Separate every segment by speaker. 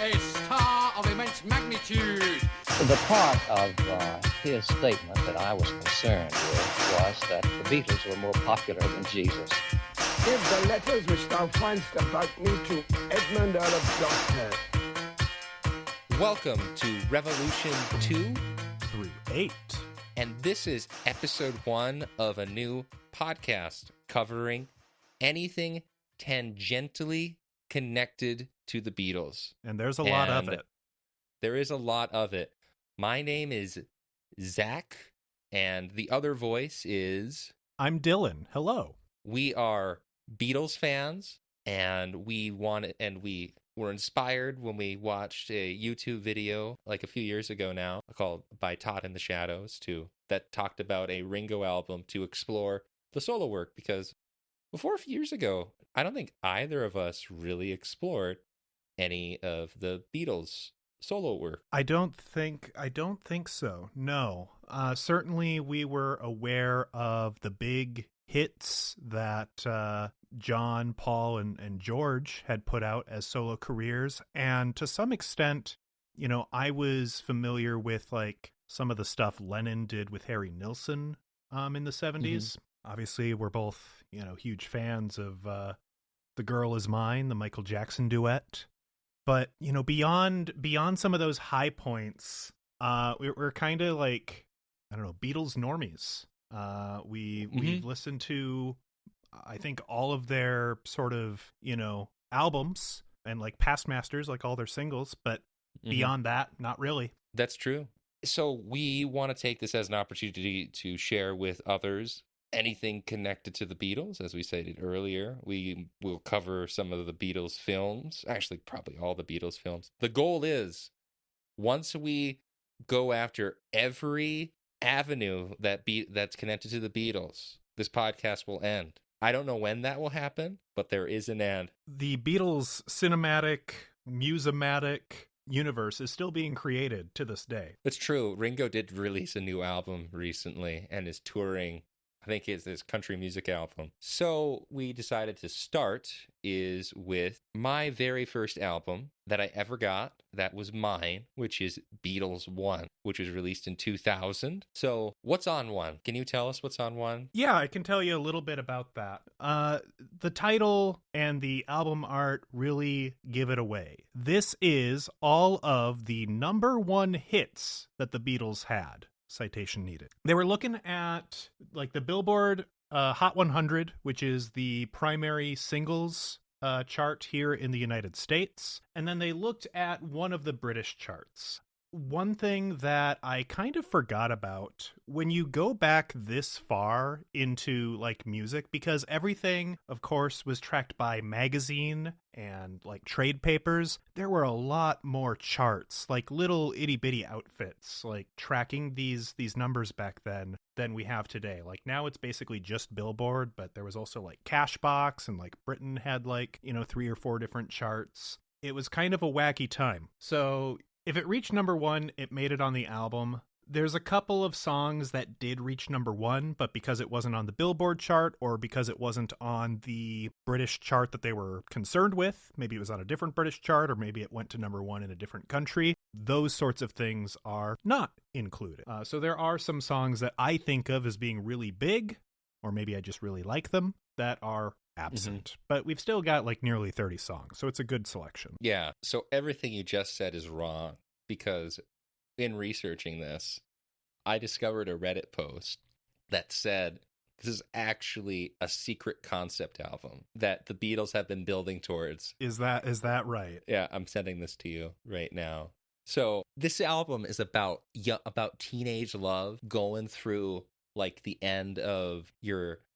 Speaker 1: a star of immense magnitude.
Speaker 2: The part of his statement that I was concerned with was that the Beatles were more popular than Jesus.
Speaker 3: Give the letters which thou find'st about me to Edmund Earl of Gloucester.
Speaker 4: Welcome to Revolution 2
Speaker 5: through 8.
Speaker 4: And this is episode 1 of a new podcast covering anything tangentially connected to the Beatles.
Speaker 5: And there's a lot of it.
Speaker 4: There is a lot of it. My name is Zach, and the other voice is...
Speaker 5: I'm Dylan. Hello.
Speaker 4: We are Beatles fans, and we were inspired when we watched a YouTube video like a few years ago now called By Todd in the Shadows that talked about a Ringo album to explore the solo work, because before a few years ago, I don't think either of us really explored any of the Beatles solo work.
Speaker 5: I don't think so. No. Certainly we were aware of the big hits that John, Paul, and George had put out as solo careers. And to some extent, I was familiar with like some of the stuff Lennon did with Harry Nilsson in the 70s. Mm-hmm. Obviously, we're both, huge fans of The Girl Is Mine, the Michael Jackson duet. But, beyond some of those high points, we're kind of like, I don't know, Beatles normies. We've listened to, I think, all of their sort of, albums and like past masters, like all their singles, but beyond that, not really.
Speaker 4: That's true. So we want to take this as an opportunity to share with others anything connected to the Beatles. As we stated earlier, we will cover some of the Beatles films, actually probably all the Beatles films. The goal is, once we go after every avenue that's connected to the Beatles, this podcast will end. I don't know when that will happen, but there is an end.
Speaker 5: The Beatles cinematic, musematic universe is still being created to this day.
Speaker 4: It's true. Ringo did release a new album recently and is touring. I think it's his country music album. So we decided to start is with my very first album that I ever got. That was mine, which is Beatles 1, which was released in 2000. So what's on 1? Can you tell us what's on 1?
Speaker 5: Yeah, I can tell you a little bit about that. The title and the album art really give it away. This is all of the number 1 hits that the Beatles had. Citation needed. They were looking at like the Billboard Hot 100, which is the primary singles chart here in the United States. And then they looked at one of the British charts. One thing that I kind of forgot about when you go back this far into like music, because everything, of course, was tracked by magazine and like trade papers, there were a lot more charts, like little itty bitty outfits, like tracking these numbers back then than we have today. Like now it's basically just Billboard, but there was also like Cashbox, and like Britain had like, 3 or 4 different charts. It was kind of a wacky time. So if it reached number 1, it made it on the album. There's a couple of songs that did reach number 1, but because it wasn't on the Billboard chart or because it wasn't on the British chart that they were concerned with, maybe it was on a different British chart, or maybe it went to number 1 in a different country, those sorts of things are not included. So there are some songs that I think of as being really big, or maybe I just really like them, that are absent. But we've still got like nearly 30 songs, so it's a good selection.
Speaker 4: Yeah, so everything you just said is wrong, because in researching this, I discovered a Reddit post that said this is actually a secret concept album that the Beatles have been building towards.
Speaker 5: Is that right?
Speaker 4: Yeah, I'm sending this to you right now. So this album is about teenage love, going through like the end of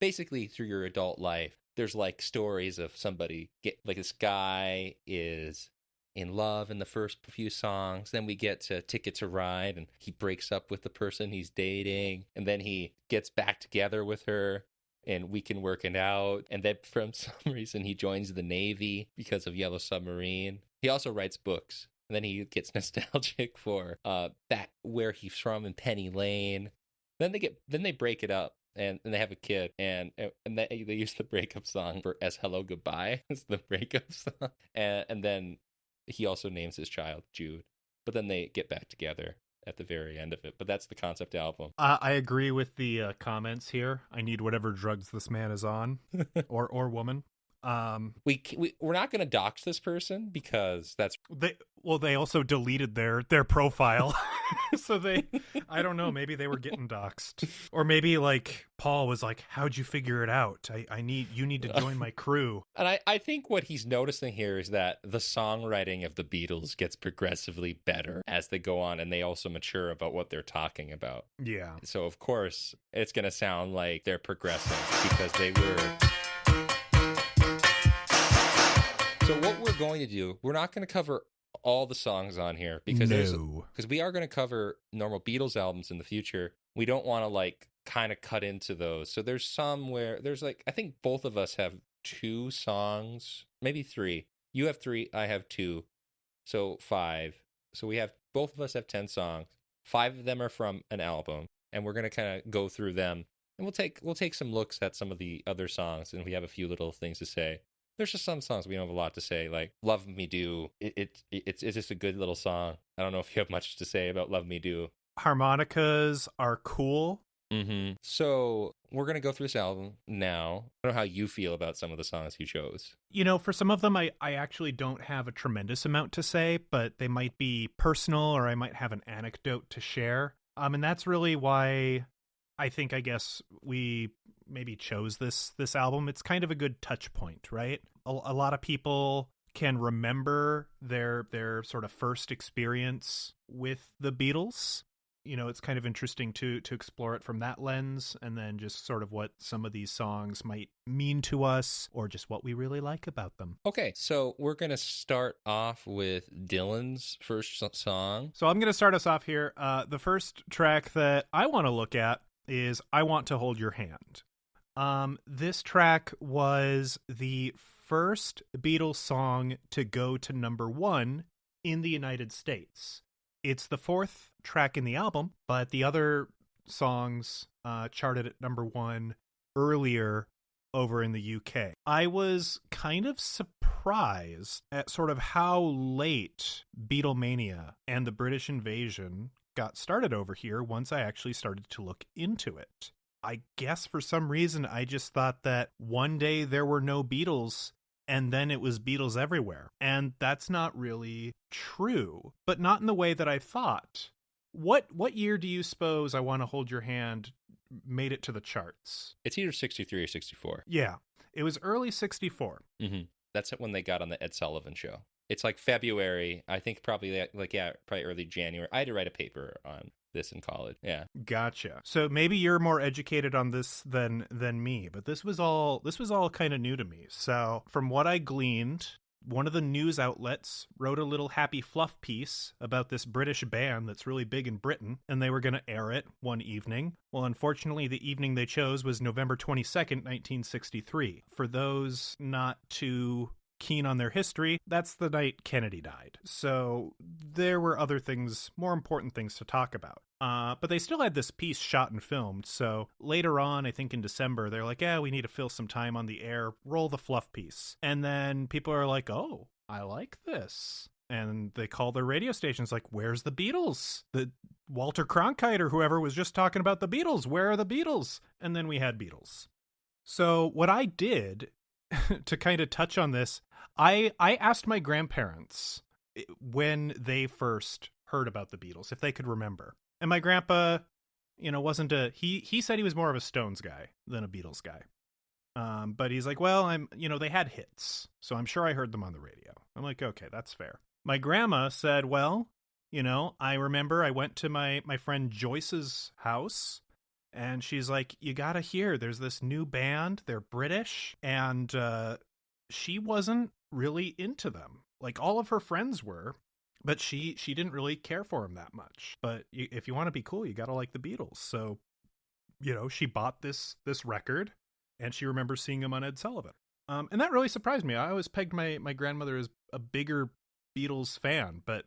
Speaker 4: basically through your adult life. There's like stories of somebody this guy is in love in the first few songs. Then we get to Ticket to Ride, and he breaks up with the person he's dating, and then he gets back together with her, and We Can Work It Out. And then from some reason he joins the Navy because of Yellow Submarine. He also writes books, and then he gets nostalgic for back where he's from in Penny Lane. Then they break it up. And they have a kid, and they use the breakup song as Hello Goodbye as the breakup song. And then he also names his child Jude. But then they get back together at the very end of it. But that's the concept album.
Speaker 5: I agree with the comments here. I need whatever drugs this man is on, or woman.
Speaker 4: We're not going to dox this person because that's
Speaker 5: they also deleted their profile. So I don't know, maybe they were getting doxxed. Or maybe like Paul was like, how'd you figure it out? You need to join my crew.
Speaker 4: And I think what he's noticing here is that the songwriting of the Beatles gets progressively better as they go on, and they also mature about what they're talking about.
Speaker 5: Yeah.
Speaker 4: So of course it's going to sound like they're progressing because they were. So what we're going to do, we're not going to cover all the songs on here because we are going to cover normal Beatles albums in the future. We don't want to like kind of cut into those. So there's some where there's like, I think both of us have 2 songs, maybe 3. You have 3, I have 2. So 5. So both of us have 10 songs. 5 of them are from an album, and we're going to kind of go through them, and we'll take some looks at some of the other songs, and we have a few little things to say. There's just some songs we don't have a lot to say, like Love Me Do. It's just a good little song. I don't know if you have much to say about Love Me Do.
Speaker 5: Harmonicas are cool.
Speaker 4: Mm-hmm. So we're going to go through this album now. I don't know how you feel about some of the songs you chose.
Speaker 5: You know, for some of them, I actually don't have a tremendous amount to say, but they might be personal or I might have an anecdote to share. And that's really why I guess we maybe chose this album. It's kind of a good touch point, right? A lot of people can remember their sort of first experience with the Beatles. You know, it's kind of interesting to explore it from that lens, and then just sort of what some of these songs might mean to us, or just what we really like about them.
Speaker 4: Okay, so we're going to start off with Dylan's first song.
Speaker 5: So I'm going to start us off here. The first track that I want to look at is I Want to Hold Your Hand. This track was the first Beatles song to go to number 1 in the United States. It's the 4th track in the album, but the other songs charted at number 1 earlier over in the UK. I was kind of surprised at sort of how late Beatlemania and the British invasion got started over here once I actually started to look into it. I guess for some reason I just thought that one day there were no Beatles and then it was Beatles everywhere. And that's not really true, but not in the way that I thought. What year do you suppose I Want to Hold Your Hand made it to the charts?
Speaker 4: It's either 63 or 64.
Speaker 5: Yeah, it was early 64.
Speaker 4: Mm-hmm. That's when they got on the Ed Sullivan Show. It's like February, I think probably probably early January. I had to write a paper on this in college. Yeah.
Speaker 5: Gotcha. So maybe you're more educated on this than me, but this was all kind of new to me. So from what I gleaned, one of the news outlets wrote a little happy fluff piece about this British band that's really big in Britain, and they were going to air it one evening. Well, unfortunately, the evening they chose was November 22nd, 1963. For those not too keen on their history, that's the night Kennedy died. So there were other things, more important things to talk about. But they still had this piece shot and filmed. So later on, I think in December, they're like, we need to fill some time on the air, roll the fluff piece. And then people are like, oh, I like this. And they call their radio stations like, where's the Beatles? The Walter Cronkite or whoever was just talking about the Beatles. Where are the Beatles? And then we had Beatles. So what I did to kind of touch on this, I asked my grandparents when they first heard about the Beatles, if they could remember. And my grandpa, wasn't he said he was more of a Stones guy than a Beatles guy. But he's like, well, they had hits, so I'm sure I heard them on the radio. I'm like, okay, that's fair. My grandma said, well, I remember I went to my friend Joyce's house, and she's like, you gotta hear, there's this new band, they're British, and she wasn't really into them. Like, all of her friends were, but she didn't really care for them that much. But if you want to be cool, you gotta like the Beatles. So, she bought this record, and she remembers seeing them on Ed Sullivan. And that really surprised me. I always pegged my grandmother as a bigger Beatles fan, but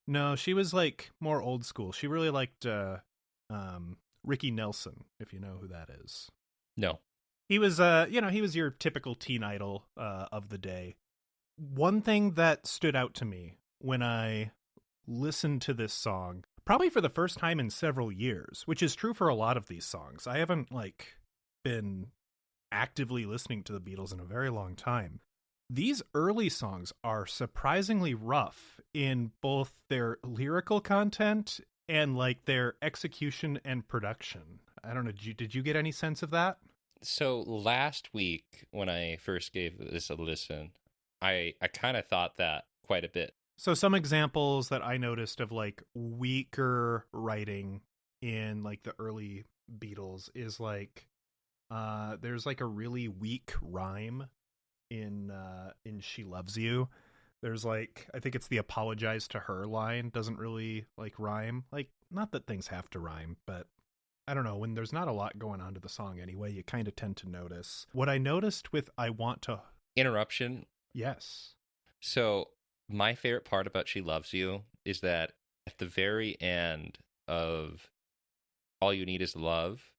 Speaker 5: no, she was like more old school. She really liked Ricky Nelson, if you know who that is.
Speaker 4: No.
Speaker 5: He was he was your typical teen idol of the day. One thing that stood out to me when I listened to this song, probably for the first time in several years, which is true for a lot of these songs. I haven't been actively listening to the Beatles in a very long time. These early songs are surprisingly rough in both their lyrical content and their execution and production. I don't know, did you get any sense of that?
Speaker 4: So last week when I first gave this a listen, I kind of thought that quite a bit.
Speaker 5: So some examples that I noticed of weaker writing in the early Beatles is there's a really weak rhyme in She Loves You. There's I think it's the apologize to her line doesn't really rhyme. Not that things have to rhyme, but I don't know, when there's not a lot going on to the song anyway, you kind of tend to notice. What I noticed with I Want to...
Speaker 4: Interruption.
Speaker 5: Yes.
Speaker 4: So my favorite part about She Loves You is that at the very end of All You Need Is Love,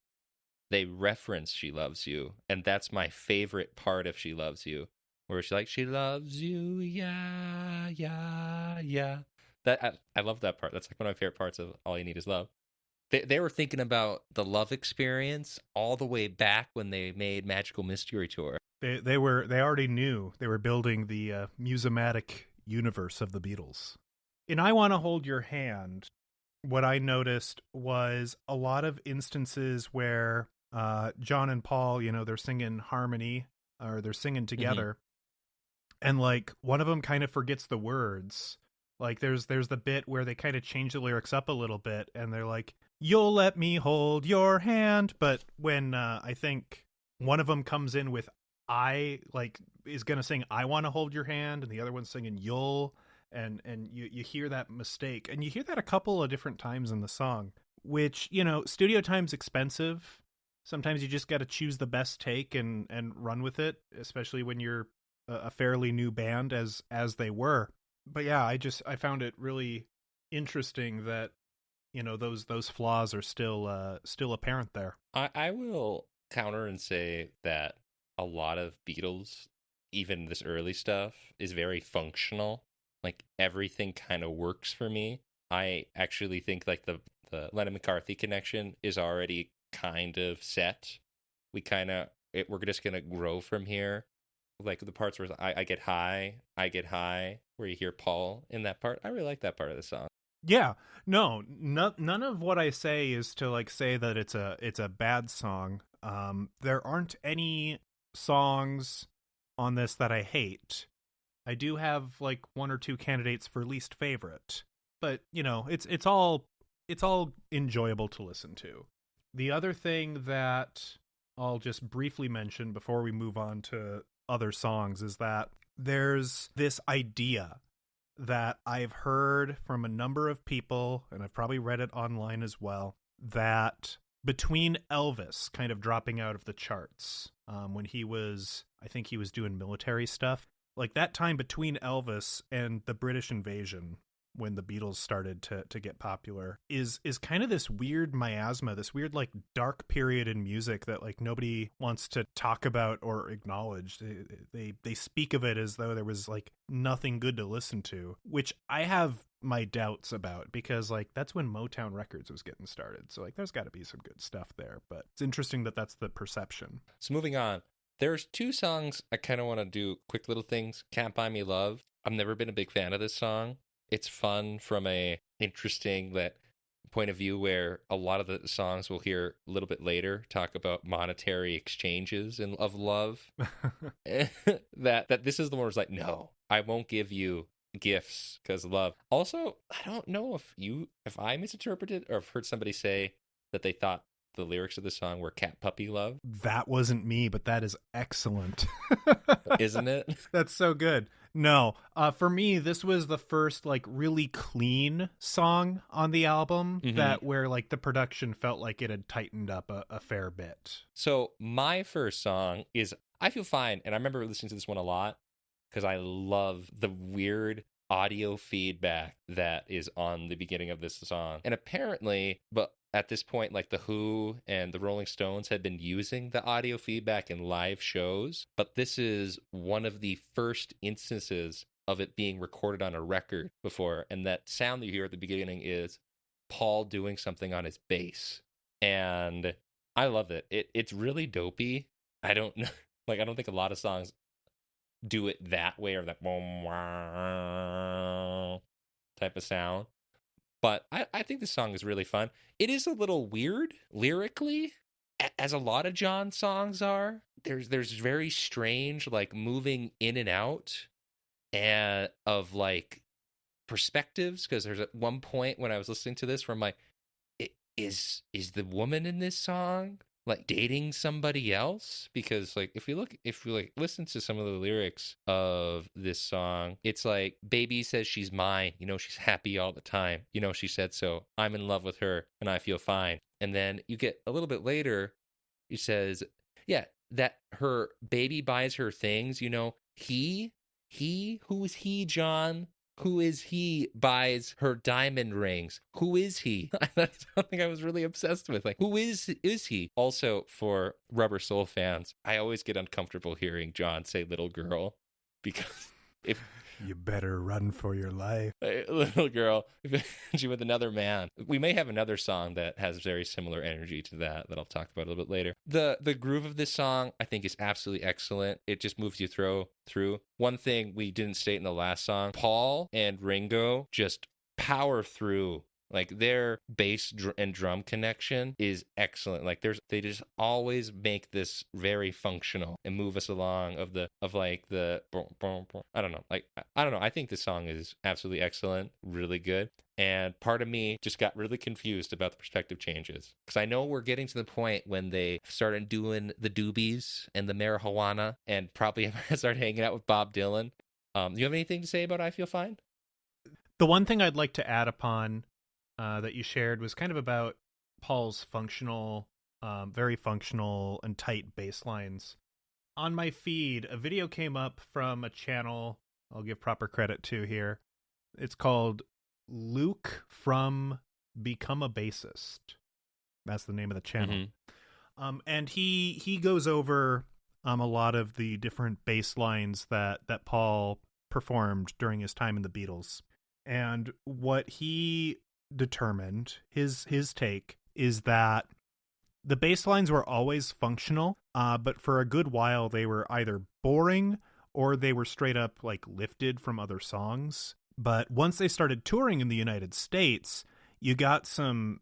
Speaker 4: they reference She Loves You. And that's my favorite part of She Loves You, where she's she loves you, yeah, yeah, yeah. I love that part. That's one of my favorite parts of All You Need Is Love. They were thinking about the love experience all the way back when they made Magical Mystery Tour.
Speaker 5: They already knew they were building the musomatic universe of the Beatles. In I Want to Hold Your Hand, what I noticed was a lot of instances where John and Paul, they're singing harmony, or they're singing together, and one of them kind of forgets the words. There's the bit where they kind of change the lyrics up a little bit, and they're you'll let me hold your hand. But when I think one of them comes in with is going to sing I Want to Hold Your Hand, and the other one's singing you'll, and you hear that mistake. And you hear that a couple of different times in the song, which, studio time's expensive. Sometimes you just got to choose the best take and run with it, especially when you're a fairly new band as they were. But yeah, I found it really interesting that those flaws are still apparent there.
Speaker 4: I will counter and say that a lot of Beatles, even this early stuff, is very functional. Everything kind of works for me. I actually think the Lennon McCarthy connection is already kind of set. We're just gonna grow from here. The parts where I get high, where you hear Paul in that part. I really like that part of the song.
Speaker 5: Yeah, no, none of what I say is to say that it's a bad song. There aren't any songs on this that I hate. I do have one or two candidates for least favorite, but it's all enjoyable to listen to. The other thing that I'll just briefly mention before we move on to other songs is that there's this idea that I've heard from a number of people, and I've probably read it online as well, that between Elvis kind of dropping out of the charts when I think he was doing military stuff, that time between Elvis and the British invasion, when the Beatles started to get popular, is kind of this weird miasma, this weird dark period in music that nobody wants to talk about or acknowledge. They speak of it as though there was nothing good to listen to, which I have my doubts about, because that's when Motown Records was getting started. So there's got to be some good stuff there, but it's interesting that that's the perception.
Speaker 4: So moving on, there's two songs I kind of want to do quick little things. Can't Buy Me Love. I've never been a big fan of this song. It's fun from a interesting point of view, where a lot of the songs we'll hear a little bit later talk about monetary exchanges of love. that this is the one where it's no, I won't give you gifts because of love. Also, I don't know if I misinterpreted or have heard somebody say that they thought the lyrics of the song were cat puppy love.
Speaker 5: That wasn't me, but that is excellent.
Speaker 4: Isn't it?
Speaker 5: That's so good. No, for me, this was the first really clean song on the album that where the production felt like it had tightened up a fair bit.
Speaker 4: So my first song is I Feel Fine, and I remember listening to this one a lot because I love the weird audio feedback that is on the beginning of this song. And apparently, but at this point, the Who and the Rolling Stones had been using the audio feedback in live shows, but this is one of the first instances of it being recorded on a record before. And that sound that you hear at the beginning is Paul doing something on his bass. And I love it. It's really dopey. I don't know. Like, I don't think a lot of songs do it that way, or that boom type of sound. But I think the song is really fun. It is a little weird lyrically, as a lot of John songs are. There's very strange, like, moving in and out and of like perspectives, because there's at one point when I was listening to this where I'm like, is the woman in this song like dating somebody else? Because like if you like listen to some of the lyrics of this song, it's like, baby says she's mine, you know, she's happy all the time, you know, she said so, I'm in love with her and I feel fine. And then you get a little bit later, he says, yeah, that her baby buys her things, you know, he who is he, John? Who is he buys her diamond rings? Who is he? That's something I was really obsessed with. Like, who is he? Also, for Rubber Soul fans, I always get uncomfortable hearing John say little girl, because if
Speaker 5: You better run for your life.
Speaker 4: little girl, she with another man. We may have another song that has very similar energy to that I'll talk about a little bit later. The groove of this song, I think, is absolutely excellent. It just moves you through. One thing we didn't state in the last song, Paul and Ringo just power through. Like, their bass and drum connection is excellent. Like, they just always make this very functional and move us along I don't know. Like, I don't know. I think this song is absolutely excellent, really good. And part of me just got really confused about the perspective changes, because I know we're getting to the point when they started doing the doobies and the marijuana, and probably started hanging out with Bob Dylan. Do you have anything to say about I Feel Fine?
Speaker 5: The one thing I'd like to add upon that you shared was kind of about Paul's very functional and tight bass lines. On my feed, a video came up from a channel I'll give proper credit to here. It's called Luke from Become a Bassist. That's the name of the channel. Mm-hmm. And he goes over a lot of the different bass lines that Paul performed during his time in the Beatles. And what he determined, his take, is that the bass lines were always functional, but for a good while they were either boring or they were straight up like lifted from other songs. But once they started touring in the United States, you got some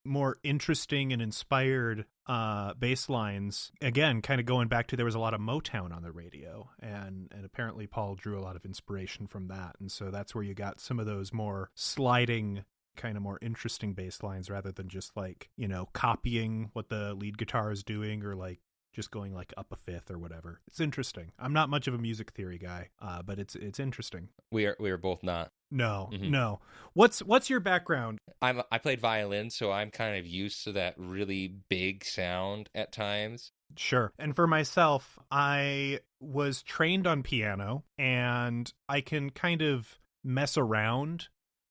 Speaker 5: more interesting and inspired bass lines. Again, kind of going back to, there was a lot of Motown on the radio, and apparently Paul drew a lot of inspiration from that. And so that's where you got some of those more sliding, kind of more interesting bass lines, rather than just like, you know, copying what the lead guitar is doing, or like just going like up a fifth or whatever. It's interesting. I'm not much of a music theory guy, but it's interesting.
Speaker 4: We are both not.
Speaker 5: No, no. What's your background?
Speaker 4: I played violin, so I'm kind of used to that really big sound at times.
Speaker 5: Sure. And for myself, I was trained on piano, and I can kind of mess around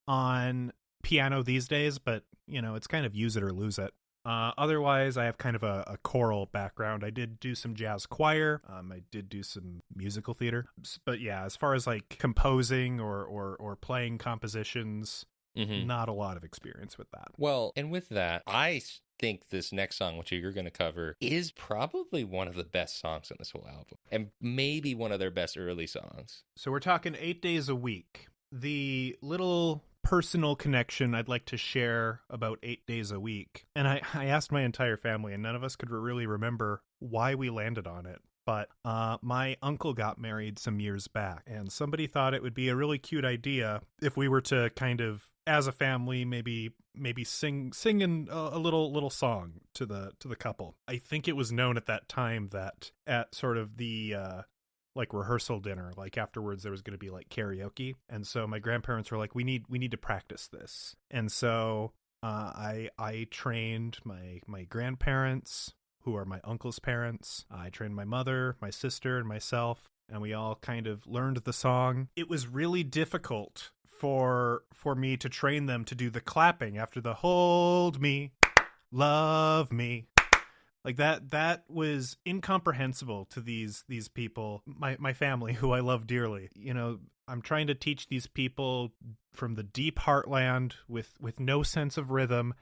Speaker 5: on piano these days, but you know, it's kind of use it or lose it. Otherwise, I have kind of a choral background. I did do some jazz choir. I did do some musical theater. But yeah, as far as like composing or playing compositions, not a lot of experience with that.
Speaker 4: Well, and with that, I think this next song, which you're going to cover, is probably one of the best songs on this whole album, and maybe one of their best early songs.
Speaker 5: So we're talking 8 Days a Week. The little personal connection I'd like to share about 8 Days a Week. And I asked my entire family, and none of us could really remember why we landed on it. But my uncle got married some years back, and somebody thought it would be a really cute idea if we were to kind of, as a family, maybe sing a little song to the couple. I think it was known at that time that at sort of the like rehearsal dinner, like afterwards there was going to be like karaoke, and so my grandparents were like, we need to practice this. And so I trained my grandparents, who are my uncle's parents. I trained my mother, my sister, and myself, and we all kind of learned the song. It was really difficult for me to train them to do the clapping after the hold me, love me, Like that was incomprehensible to these people, my family, who I love dearly. You know, I'm trying to teach these people from the deep heartland with no sense of rhythm.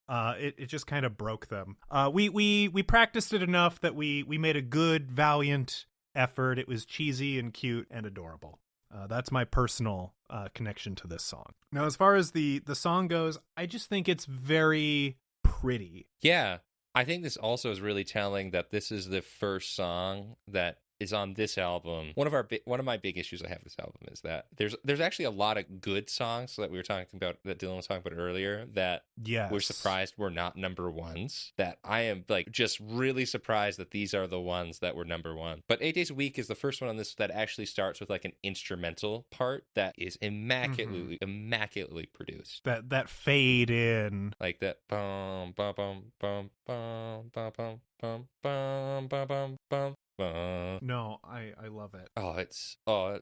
Speaker 5: It just kind of broke them. We practiced it enough that we made a good, valiant effort. It was cheesy and cute and adorable. That's my personal connection to this song. Now, as far as the song goes, I just think it's very pretty.
Speaker 4: Yeah. I think this also is really telling that this is the first song that is on this album. One of my big issues I have with this album is that there's actually a lot of good songs that we were talking about, that Dylan was talking about earlier, that we're surprised were not number ones. That I am like just really surprised that these are the ones that were number one. But 8 Days a Week is the first one on this that actually starts with like an instrumental part that is immaculately produced.
Speaker 5: That fade in,
Speaker 4: like that bum bum bum bum bum bum bum bum bum bum bum bum.
Speaker 5: No, I love it.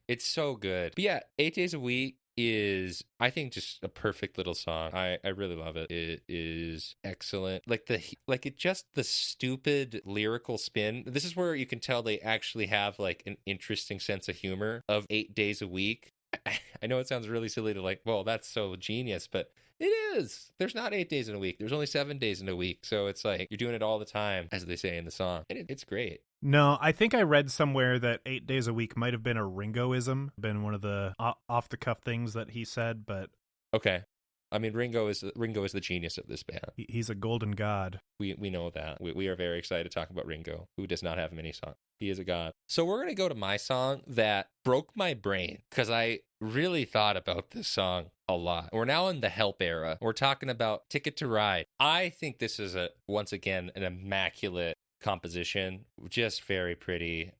Speaker 4: It's so good. But yeah, 8 Days a Week is, I think, just a perfect little song. I really love it. It is excellent. The stupid lyrical spin. This is where you can tell they actually have like an interesting sense of humor of 8 days a week. I know it sounds really silly to like, well, that's so genius, but it is. There's not 8 days in a week. There's only 7 days in a week. So it's like you're doing it all the time, as they say in the song. And it's great.
Speaker 5: No, I think I read somewhere that 8 days a week might have been a Ringoism, been one of the off-the-cuff things that he said, but...
Speaker 4: Okay. I mean, Ringo is the genius of this band.
Speaker 5: He's a golden god.
Speaker 4: We know that. We are very excited to talk about Ringo, who does not have many songs. He is a god. So we're going to go to my song that broke my brain, because I really thought about this song a lot. We're now in the Help era. We're talking about Ticket to Ride. I think this is, once again, an immaculate composition, just very pretty.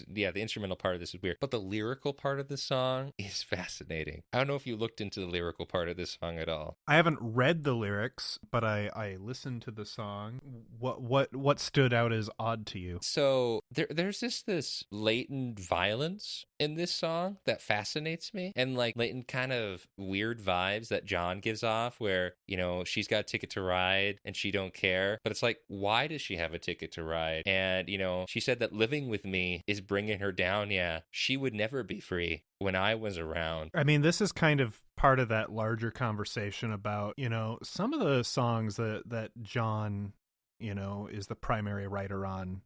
Speaker 4: The instrumental part of this is weird, but the lyrical part of the song is fascinating. I don't know if you looked into the lyrical part of this song at all.
Speaker 5: I haven't read the lyrics, but I listened to the song. What stood out as odd to you?
Speaker 4: So there's this latent violence in this song that fascinates me, and like latent kind of weird vibes that John gives off, where, you know, she's got a ticket to ride and she don't care, but it's like, why does she have a ticket to ride? And, you know, she said that living with me is bringing her down. Yeah, she would never be free when I was around.
Speaker 5: I mean, this is kind of part of that larger conversation about, you know, some of the songs that John, you know, is the primary writer on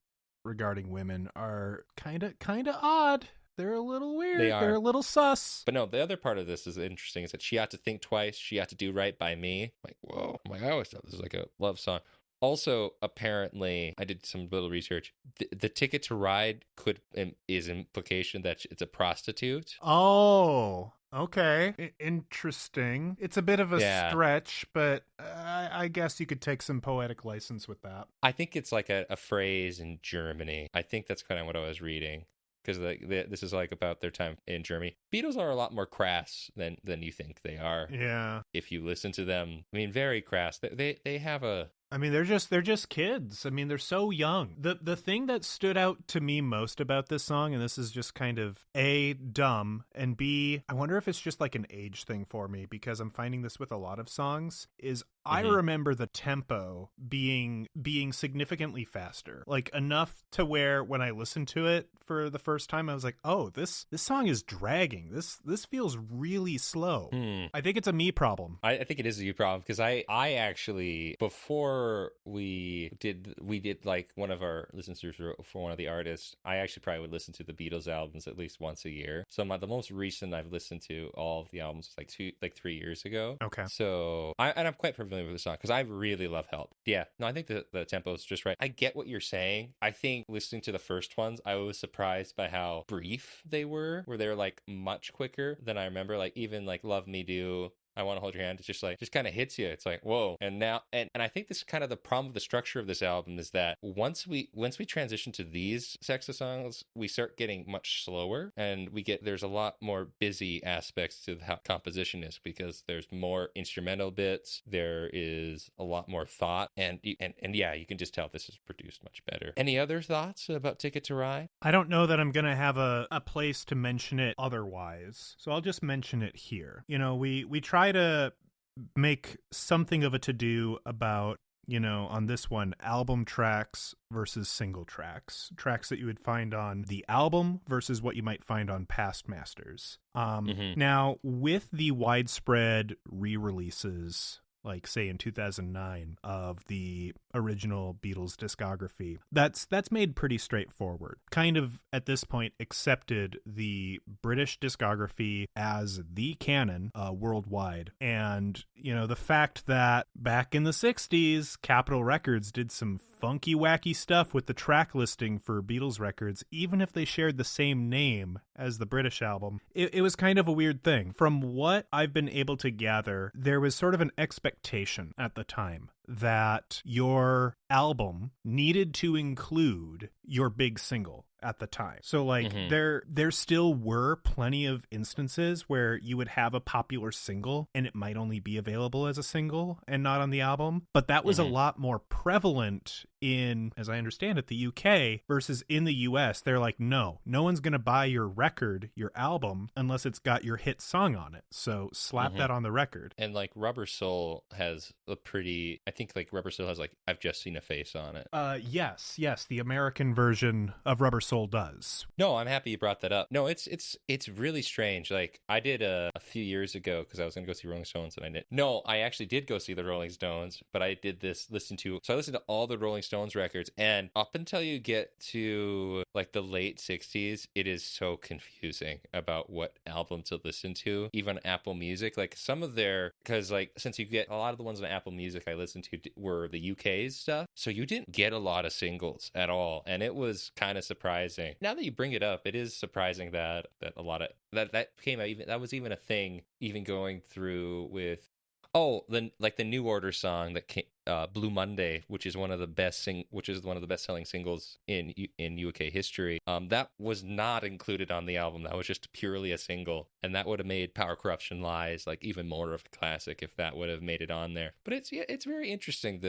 Speaker 5: regarding women are kind of odd. They're a little weird. They're a little sus.
Speaker 4: But no, the other part of this is interesting, is that she had to think twice. She had to do right by me. Like, whoa. I'm like, I always thought this was like a love song. Also, apparently, I did some little research. The ticket to ride is implication that it's a prostitute.
Speaker 5: Oh, okay. Interesting. It's a bit of a stretch, but I guess you could take some poetic license with that.
Speaker 4: I think it's like a phrase in Germany. I think that's kind of what I was reading, because this is like about their time in Germany. Beatles are a lot more crass than you think they are.
Speaker 5: Yeah.
Speaker 4: If you listen to them, I mean, very crass. They have a...
Speaker 5: I mean, they're just kids. I mean, they're so young. The thing that stood out to me most about this song, and this is just kind of A, dumb, and B, I wonder if it's just like an age thing for me, because I'm finding this with a lot of songs, is I remember the tempo being significantly faster, like enough to where when I listened to it for the first time, I was like, oh, this song is dragging. This feels really slow. I think it's a me problem.
Speaker 4: I think it is a you problem, because I actually, before we did like one of our listeners for one of the artists, I actually probably would listen to the Beatles albums at least once a year. So the most recent I've listened to all of the albums was like 3 years ago.
Speaker 5: Okay.
Speaker 4: So I'm quite familiar with the song, because I really love Help. Yeah, no, I think the tempo is just right. I get what you're saying. I think listening to the first ones, I was surprised by how brief they were, where they were like much quicker than I remember. Like even like Love Me Do, I Want to Hold Your Hand, it's just kind of hits you. It's like, whoa. And now, and I think this is kind of the problem with the structure of this album, is that once we transition to these sets of songs, we start getting much slower, and there's a lot more busy aspects to how composition is, because there's more instrumental bits, there is a lot more thought, and yeah, you can just tell this is produced much better. Any other thoughts about Ticket to Ride?
Speaker 5: I don't know that I'm going to have a place to mention it otherwise, so I'll just mention it here. You know, we try to make something of a to-do about on this one, album tracks versus single tracks that you would find on the album versus what you might find on past masters. Now, with the widespread re-releases, like say in 2009 of the original Beatles discography, that's made pretty straightforward. Kind of at this point accepted the British discography as the canon worldwide. And, the fact that back in the 60s, Capitol Records did some funky, wacky stuff with the track listing for Beatles records, even if they shared the same name as the British album. It was kind of a weird thing. From what I've been able to gather, there was sort of an expectation at the time that your album needed to include your big single at the time. So there still were plenty of instances where you would have a popular single and it might only be available as a single and not on the album. But that was a lot more prevalent in, as I understand it, the UK versus in the US. They're like, no one's going to buy your record, your album, unless it's got your hit song on it. So slap that on the record.
Speaker 4: And like Rubber Soul has a pretty, I think like Rubber Soul has like I've Just Seen a Face on it.
Speaker 5: Yes, the American version of Rubber Soul does.
Speaker 4: No, I'm happy you brought that up. No, it's really strange. Like I did a few years ago because I was going to go see Rolling Stones and I didn't. No, I actually did go see the Rolling Stones, but I did listen to all the Rolling Stones records, and up until you get to like the late 60s, it is so confusing about what album to listen to. Even Apple Music, like some of because like since you get a lot of the ones on Apple Music I listened to were the UK's stuff, so you didn't get a lot of singles at all, and it was kind of surprising. Now that you bring it up, it is surprising that a lot of that came out, even that was even a thing, even going through with the New Order song that came, Blue Monday, which is one of the best selling singles in UK history. That was not included on the album. That was just purely a single, and that would have made Power Corruption Lies like even more of a classic if that would have made it on there. But it's very interesting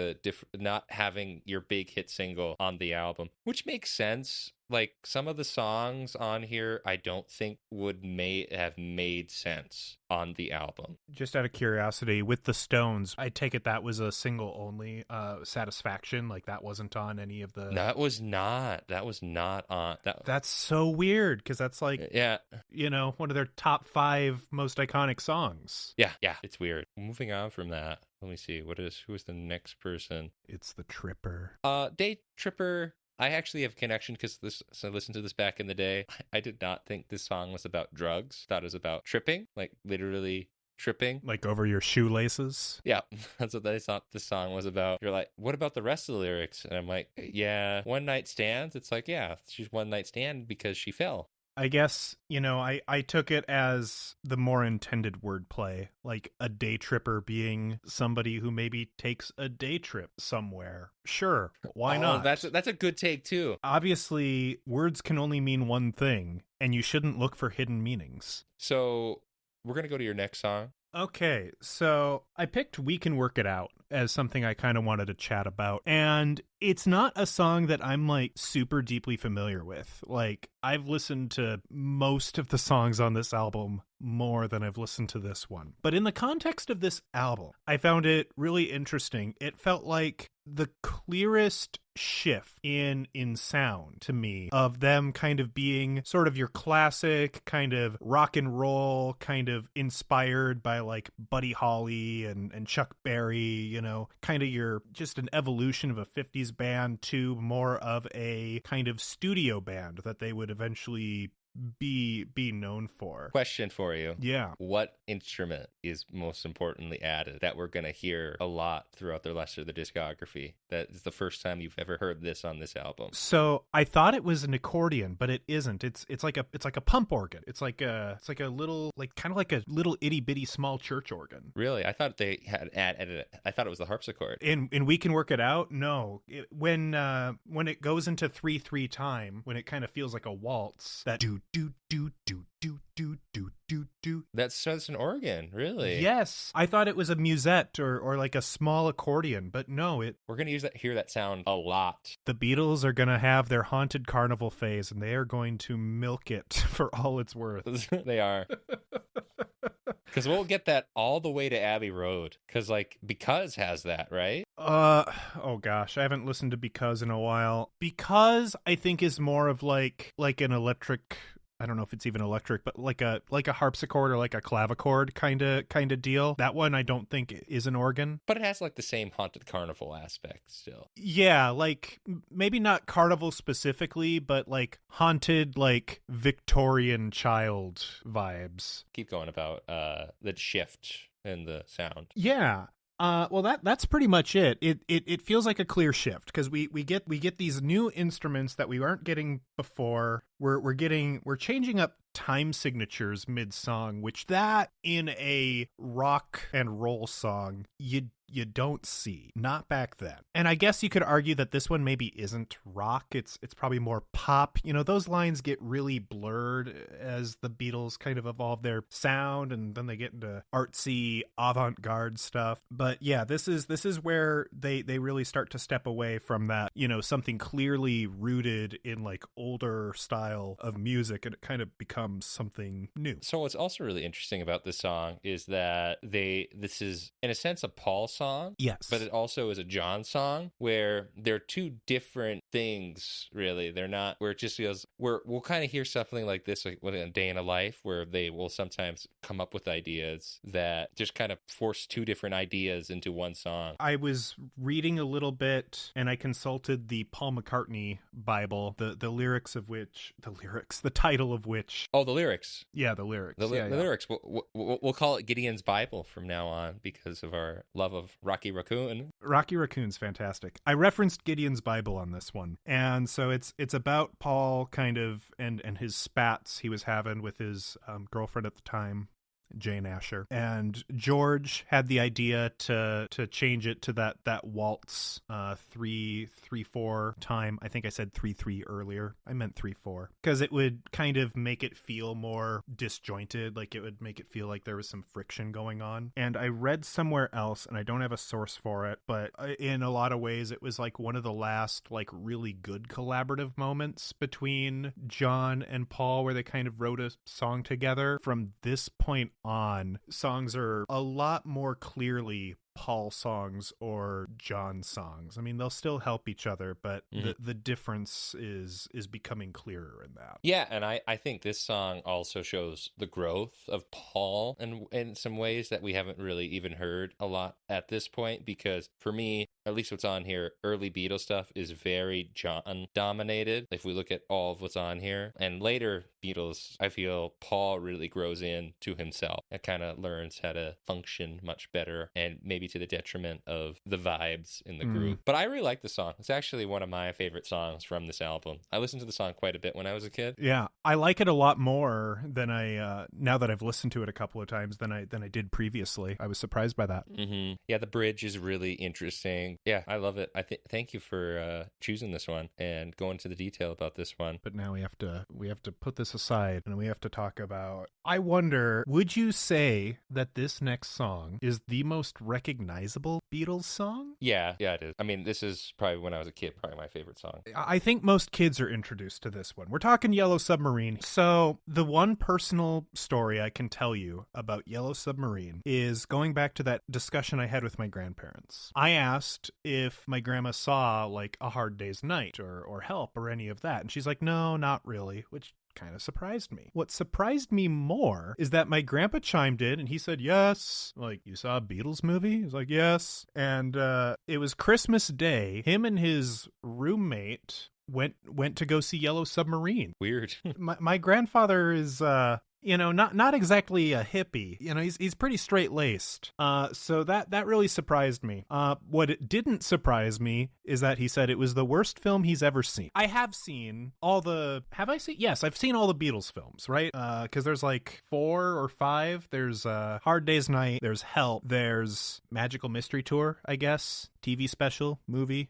Speaker 4: not having your big hit single on the album, which makes sense. Like some of the songs on here, I don't think would have made sense on the album.
Speaker 5: Just out of curiosity, with the Stones, I take it that was a single only. Satisfaction, like that wasn't on any of the.
Speaker 4: That was not on.
Speaker 5: That's so weird because that's like one of their top 5 most iconic songs.
Speaker 4: Yeah, it's weird. Moving on from that, let me see. Who is the next person?
Speaker 5: It's the Tripper.
Speaker 4: Day Tripper. I actually have a connection because I listened to this back in the day. I did not think this song was about drugs. I thought it was about tripping, like literally tripping.
Speaker 5: Like over your shoelaces?
Speaker 4: Yeah, that's what I thought this song was about. You're like, what about the rest of the lyrics? And I'm like, yeah, one night stands. It's like, yeah, she's one night stand because she fell.
Speaker 5: I guess, I took it as the more intended wordplay, like a day tripper being somebody who maybe takes a day trip somewhere. Sure, why not?
Speaker 4: That's a good take too.
Speaker 5: Obviously, words can only mean one thing, and you shouldn't look for hidden meanings.
Speaker 4: So we're going to go to your next song.
Speaker 5: Okay, so I picked We Can Work It Out as something I kind of wanted to chat about. And it's not a song that I'm like super deeply familiar with. Like I've listened to most of the songs on this album more than I've listened to this one. But in the context of this album, I found it really interesting. It felt like the clearest shift in sound to me of them kind of being sort of your classic kind of rock and roll, kind of inspired by like Buddy Holly and Chuck Berry, kind of your just an evolution of a 50s band to more of a kind of studio band that they would eventually be known for.
Speaker 4: Question for you.
Speaker 5: Yeah.
Speaker 4: What instrument is most importantly added that we're going to hear a lot throughout the rest of the discography? That is the first time you've ever heard this on this album.
Speaker 5: So I thought it was an accordion, but it isn't. It's like a pump organ. It's like a little, like kind of like a little itty bitty small church organ.
Speaker 4: Really? I thought they had added it. I thought it was the harpsichord.
Speaker 5: In We Can Work It Out? No. When it goes into 3/3 time, when it kind of feels like a waltz, that do do do do do do do do do.
Speaker 4: That's an organ, really?
Speaker 5: Yes. I thought it was a musette or like a small accordion, but no,
Speaker 4: we're going to hear that sound a lot.
Speaker 5: The Beatles are going to have their haunted carnival phase and they are going to milk it for all it's worth.
Speaker 4: They are. Because we'll get that all the way to Abbey Road. Because has that, right?
Speaker 5: Oh gosh, I haven't listened to Because in a while. Because I think is more of like an electric, I don't know if it's even electric, but like a harpsichord or like a clavichord kind of deal. That one I don't think is an organ.
Speaker 4: But it has like the same haunted carnival aspect still.
Speaker 5: Yeah, like maybe not carnival specifically, but like haunted, like Victorian child vibes.
Speaker 4: Keep going about the shift in the sound.
Speaker 5: Yeah. Well, that's pretty much it. It feels like a clear shift because we get these new instruments that we aren't getting before. We're changing up time signatures mid song, which that in a rock and roll song you don't see, not back then. And I guess you could argue that this one maybe isn't rock. It's probably more pop. You know, those lines get really blurred as the Beatles kind of evolve their sound, and then they get into artsy avant-garde stuff. But yeah, this is where they really start to step away from that, you know, something clearly rooted in like older style of music, and it kind of becomes something new.
Speaker 4: So what's also really interesting about this song is that this is in a sense a Paul song,
Speaker 5: yes,
Speaker 4: but it also is a John song, where they're two different things. Really, they're not. Where it just feels we'll kind of hear something like this, like with A Day in a Life, where they will sometimes come up with ideas that just kind of force two different ideas into one song.
Speaker 5: I was reading a little bit, and I consulted the Paul McCartney Bible, the title of which.
Speaker 4: Oh, the lyrics.
Speaker 5: Yeah, the lyrics.
Speaker 4: The
Speaker 5: yeah.
Speaker 4: lyrics. We'll call it Gideon's Bible from now on because of our love of Rocky Raccoon.
Speaker 5: Rocky Raccoon's fantastic. I referenced Gideon's Bible on this one. And so it's about Paul kind of and his spats he was having with his girlfriend at the time, Jane Asher. And George had the idea to change it to that waltz 3-4 time. I think I said 3-3 earlier. I meant 3-4 because it would kind of make it feel more disjointed, like it would make it feel like there was some friction going on. And I read somewhere else, and I don't have a source for it, but in a lot of ways it was like one of the last like really good collaborative moments between John and Paul, where they kind of wrote a song together. From this point on, songs are a lot more clearly Paul songs or John songs. I mean, they'll still help each other, but the difference is becoming clearer in that.
Speaker 4: Yeah, and I think this song also shows the growth of Paul in some ways that we haven't really even heard a lot at this point, because for me, at least what's on here, early Beatles stuff is very John dominated, if we look at all of what's on here. And later Beatles, I feel Paul really grows into himself and kind of learns how to function much better, and maybe to the detriment of the vibes in the group. But I really like the song. It's actually one of my favorite songs from this album. I listened to the song quite a bit when I was a kid.
Speaker 5: Yeah, I like it a lot more than I now that I've listened to it a couple of times than I did previously. I was surprised by that.
Speaker 4: Yeah, the bridge is really interesting. Yeah, I love it. Thank you for choosing this one and going into the detail about this one.
Speaker 5: But now we have to put this aside, and we have to talk about, I wonder, would you say that this next song is the most recognizable Beatles song?
Speaker 4: Yeah, it is. I mean, this is probably, when I was a kid, probably my favorite song.
Speaker 5: I think most kids are introduced to this one. We're talking Yellow Submarine. So the one personal story I can tell you about Yellow Submarine is going back to that discussion I had with my grandparents. I asked if my grandma saw like A Hard Day's Night or Help or any of that, and she's like, no, not really, which kind of surprised me. What surprised me more is that my grandpa chimed in and he said, yes. Like, you saw a Beatles movie? He was like, yes. And it was Christmas Day. Him and his roommate went to go see Yellow Submarine.
Speaker 4: Weird.
Speaker 5: my grandfather is not exactly a hippie. You know, he's pretty straight-laced. So that really surprised me. What it didn't surprise me is that he said it was the worst film he's ever seen. I have seen have I seen? Yes, I've seen all the Beatles films, right? Because there's like 4 or 5. There's Hard Day's Night, there's Help, there's Magical Mystery Tour, I guess, TV special, movie.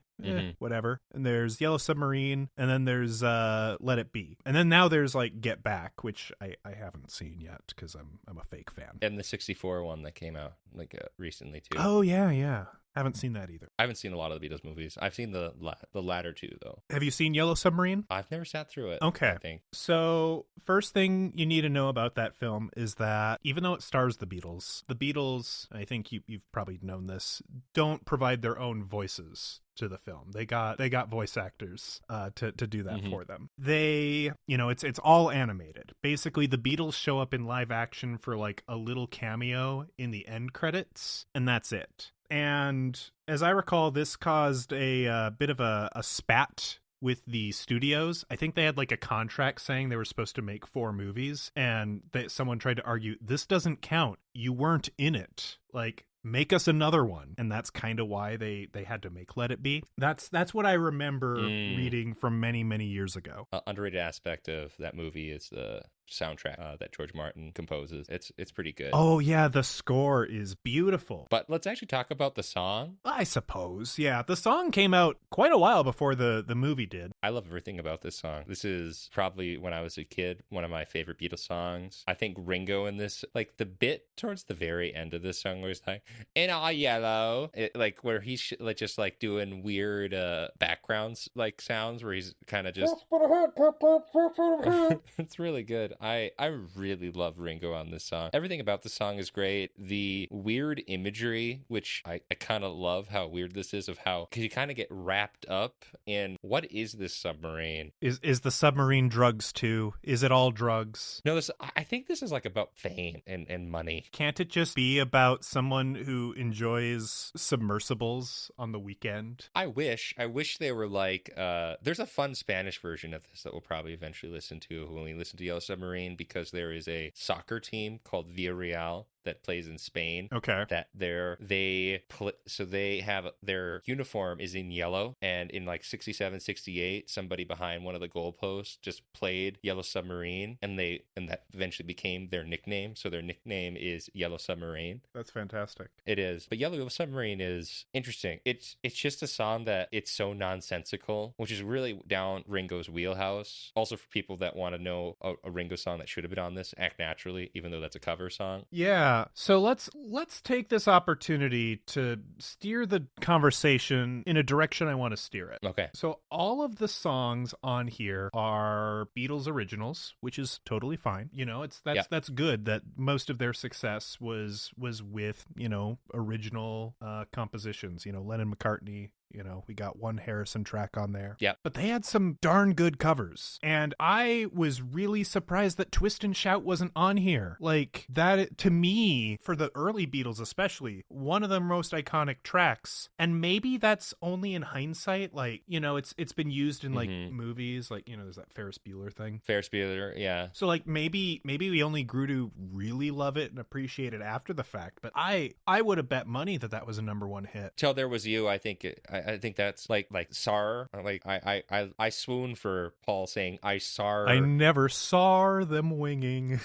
Speaker 5: Whatever. And there's Yellow Submarine, and then there's Let It Be, and then now there's like Get Back, which I haven't seen yet because I'm a fake fan.
Speaker 4: And the 64 one that came out like recently too.
Speaker 5: Oh yeah. Haven't seen that either.
Speaker 4: I haven't seen a lot of the Beatles movies. I've seen the latter two, though.
Speaker 5: Have you seen Yellow Submarine?
Speaker 4: I've never sat through it.
Speaker 5: Okay.
Speaker 4: I think.
Speaker 5: So, first thing you need to know about that film is that even though it stars the Beatles, I think you've probably known this, don't provide their own voices to the film. They got voice actors to do that for them. They, it's all animated. Basically, the Beatles show up in live action for like a little cameo in the end credits, and that's it. And as I recall, this caused a bit of a spat with the studios. I think they had like a contract saying they were supposed to make 4 movies, and someone tried to argue, this doesn't count. You weren't in it. Like, make us another one. And that's kind of why they had to make Let It Be. That's what I remember reading from many, many years ago.
Speaker 4: Underrated aspect of that movie is the soundtrack that George Martin composes. It's pretty good.
Speaker 5: Oh yeah, the score is beautiful.
Speaker 4: But let's actually talk about the song.
Speaker 5: I suppose, yeah. The song came out quite a while before the movie did.
Speaker 4: I love everything about this song. This is probably, when I was a kid, one of my favorite Beatles songs. I think Ringo in this, like the bit towards the very end of this song where he's like, "In all yellow," like where he's like just like doing weird backgrounds like sounds where he's kind of just it's really good. I really love Ringo on this song. Everything about the song is great. The weird imagery, which I kind of love how weird this is, of how, because you kind of get wrapped up in what is this submarine?
Speaker 5: Is the submarine drugs too? Is it all drugs?
Speaker 4: No, I think this is like about fame and money.
Speaker 5: Can't it just be about someone who enjoys submersibles on the weekend?
Speaker 4: I wish they were like, there's a fun Spanish version of this that we'll probably eventually listen to when we listen to Yellow Submarine, because there is a soccer team called Villarreal that plays in Spain.
Speaker 5: Okay.
Speaker 4: That they have their uniform is in yellow, and in like 67, 68, somebody behind one of the goalposts just played Yellow Submarine, and that eventually became their nickname. So their nickname is Yellow Submarine.
Speaker 5: That's fantastic.
Speaker 4: It is. But Yellow Submarine is interesting. It's just a song that it's so nonsensical, which is really down Ringo's wheelhouse. Also, for people that want to know a Ringo song that should have been on this, Act Naturally, even though that's a cover song.
Speaker 5: Yeah. So let's take this opportunity to steer the conversation in a direction I want to steer it.
Speaker 4: Okay.
Speaker 5: So all of the songs on here are Beatles originals, which is totally fine. That's good that most of their success was with, original compositions, Lennon, McCartney. We got one Harrison track on there.
Speaker 4: Yeah.
Speaker 5: But they had some darn good covers. And I was really surprised that Twist and Shout wasn't on here. Like, that, to me, for the early Beatles especially, one of the most iconic tracks. And maybe that's only in hindsight. Like, it's been used in, like, movies. Like, there's that Ferris Bueller thing.
Speaker 4: Ferris Bueller, yeah.
Speaker 5: So, like, maybe we only grew to really love it and appreciate it after the fact. But I would have bet money that was a #1 hit.
Speaker 4: Till There Was You, I think I think that's like SAR. Like I swoon for Paul saying I SAR.
Speaker 5: I never saw them winging.